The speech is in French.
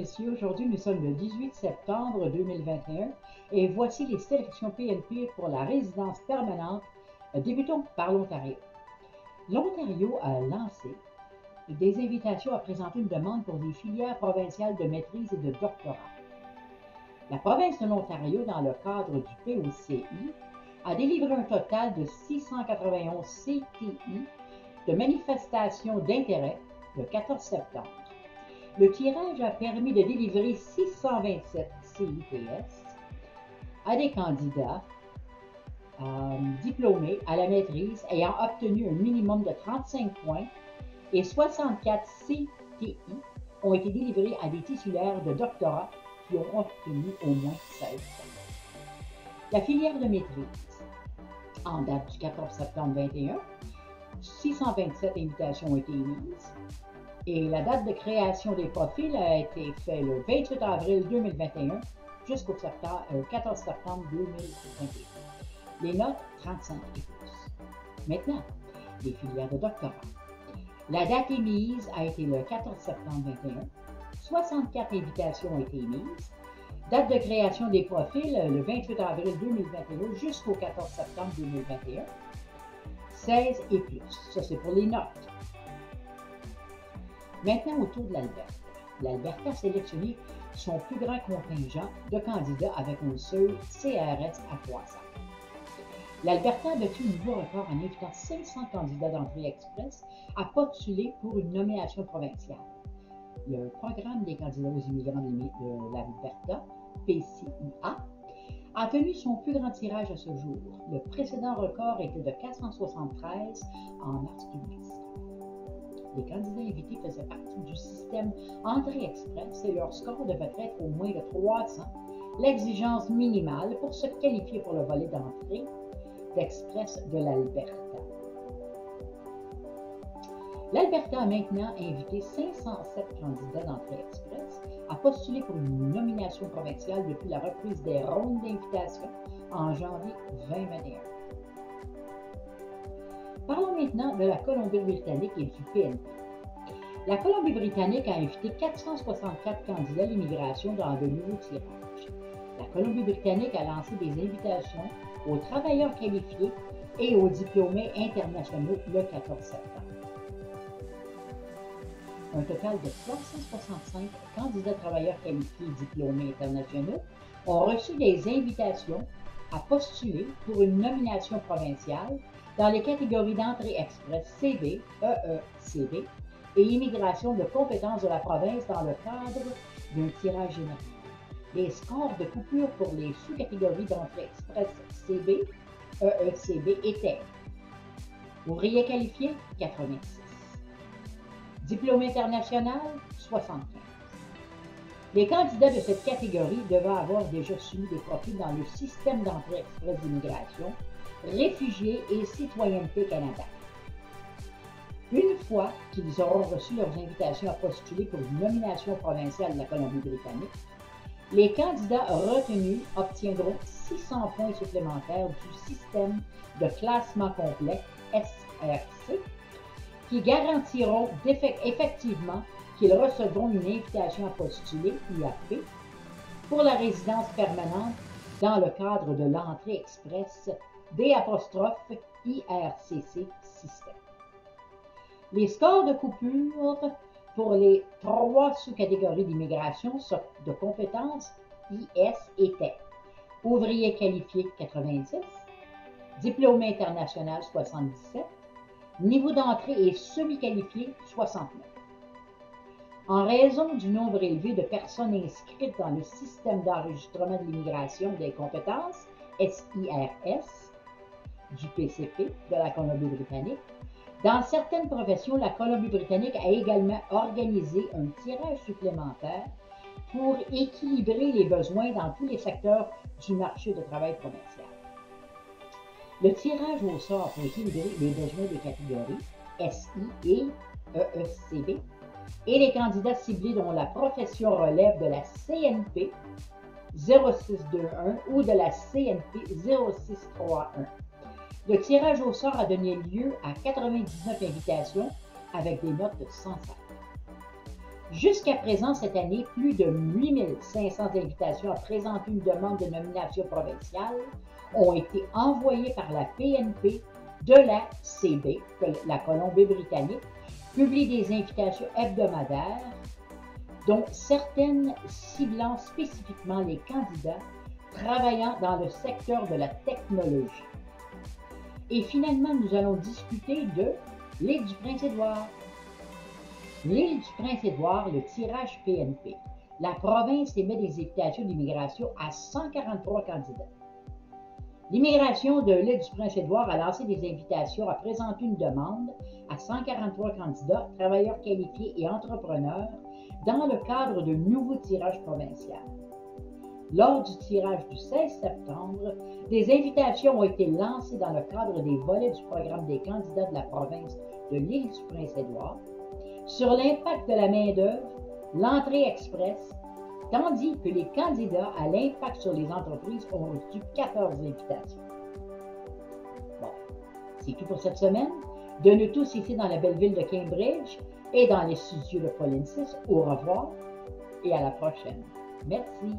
messieurs, aujourd'hui nous sommes le 18 septembre 2021 et voici les sélections PNP pour la résidence permanente. Débutons par l'Ontario. L'Ontario a lancé des invitations à présenter une demande pour des filières provinciales de maîtrise et de doctorat. La province de l'Ontario, dans le cadre du POCI, a délivré un total de 691 CTI de manifestations d'intérêt le 14 septembre. Le tirage a permis de délivrer 627 CIPS à des candidats diplômés à la maîtrise ayant obtenu un minimum de 35 points et 64 CTI ont été délivrés à des titulaires de doctorat qui ont obtenu au moins 16 points. La filière de maîtrise, en date du 14 septembre 2021, 627 invitations ont été émises. Et la date de création des profils a été faite le 28 avril 2021 jusqu'au 14 septembre 2021. Les notes 35 et plus. Maintenant, les filières de doctorat. La date émise a été le 14 septembre 2021. 64 invitations ont été émises. Date de création des profils le 28 avril 2021 jusqu'au 14 septembre 2021. 16 et plus. Ça, c'est pour les notes. Maintenant, autour de l'Alberta. L'Alberta a sélectionné son plus grand contingent de candidats avec un seuil CRS à 300. L'Alberta a battu un nouveau record en invitant 500 candidats d'entrée express à postuler pour une nomination provinciale. Le programme des candidats aux immigrants de l'Alberta, PCIA, a tenu son plus grand tirage à ce jour. Le précédent record était de 473 en mars 2010. Les candidats invités faisaient partie du système Entrée Express et leur score devait être au moins de 300, l'exigence minimale pour se qualifier pour le volet d'entrée d'Express de l'Alberta. L'Alberta a maintenant invité 507 candidats d'entrée express à postuler pour une nomination provinciale depuis la reprise des rondes d'invitation en janvier 2021. Parlons maintenant de la Colombie-Britannique et du PNP. La Colombie-Britannique a invité 464 candidats à l'immigration dans de nouveaux tirages. La Colombie-Britannique a lancé des invitations aux travailleurs qualifiés et aux diplômés internationaux le 14 septembre. Un total de 365 candidats travailleurs qualifiés et diplômés internationaux ont reçu des invitations à postuler pour une nomination provinciale dans les catégories d'entrée express CB, EECB et immigration de compétences de la province dans le cadre d'un tirage général. Les scores de coupure pour les sous-catégories d'entrée express CB, EECB étaient ouvrier qualifié, 86. Diplôme international, 75. Les candidats de cette catégorie devaient avoir déjà soumis des profils dans le système d'entrée express d'immigration, réfugiés et citoyenneté Canada. Une fois qu'ils auront reçu leurs invitations à postuler pour une nomination provinciale de la Colombie-Britannique, les candidats retenus obtiendront 600 points supplémentaires du système de classement complet SRC qui garantiront effectivement qu'ils recevront une invitation à postuler, IAP, pour la résidence permanente dans le cadre de l'entrée express D'(IRCC système. Les scores de coupure pour les 3 sous-catégories d'immigration de compétences IS étaient ouvrier qualifié 86, diplômé international 77, niveau d'entrée et semi-qualifié 69. En raison du nombre élevé de personnes inscrites dans le système d'enregistrement de l'immigration des compétences SIRS du PCP de la Colombie-Britannique, dans certaines professions, la Colombie-Britannique a également organisé un tirage supplémentaire pour équilibrer les besoins dans tous les secteurs du marché de travail provincial. Le tirage au sort pour équilibrer les besoins des catégories SI et EECB et les candidats ciblés dont la profession relève de la CNP 0621 ou de la CNP 0631. Le tirage au sort a donné lieu à 99 invitations avec des notes de 105. Jusqu'à présent, cette année, plus de 8500 invitations à présenter une demande de nomination provinciale ont été envoyées par la PNP de la CB, la Colombie-Britannique, publie des invitations hebdomadaires, dont certaines ciblant spécifiquement les candidats travaillant dans le secteur de la technologie. Et finalement, nous allons discuter de l'île du Prince-Édouard. L'île du Prince-Édouard, le tirage PNP. La province émet des invitations d'immigration à 143 candidats. L'immigration de l'île du Prince-Édouard a lancé des invitations à présenter une demande à 143 candidats, travailleurs qualifiés et entrepreneurs dans le cadre d'un nouveau tirage provincial. Lors du tirage du 16 septembre, des invitations ont été lancées dans le cadre des volets du programme des candidats de la province de l'île du Prince-Édouard sur l'impact de la main-d'œuvre, l'entrée express, tandis que les candidats à l'impact sur les entreprises ont reçu 14 invitations. Bon, c'est tout pour cette semaine. De nous tous ici dans la belle ville de Cambridge et dans les studios de Pauline 6, au revoir et à la prochaine. Merci.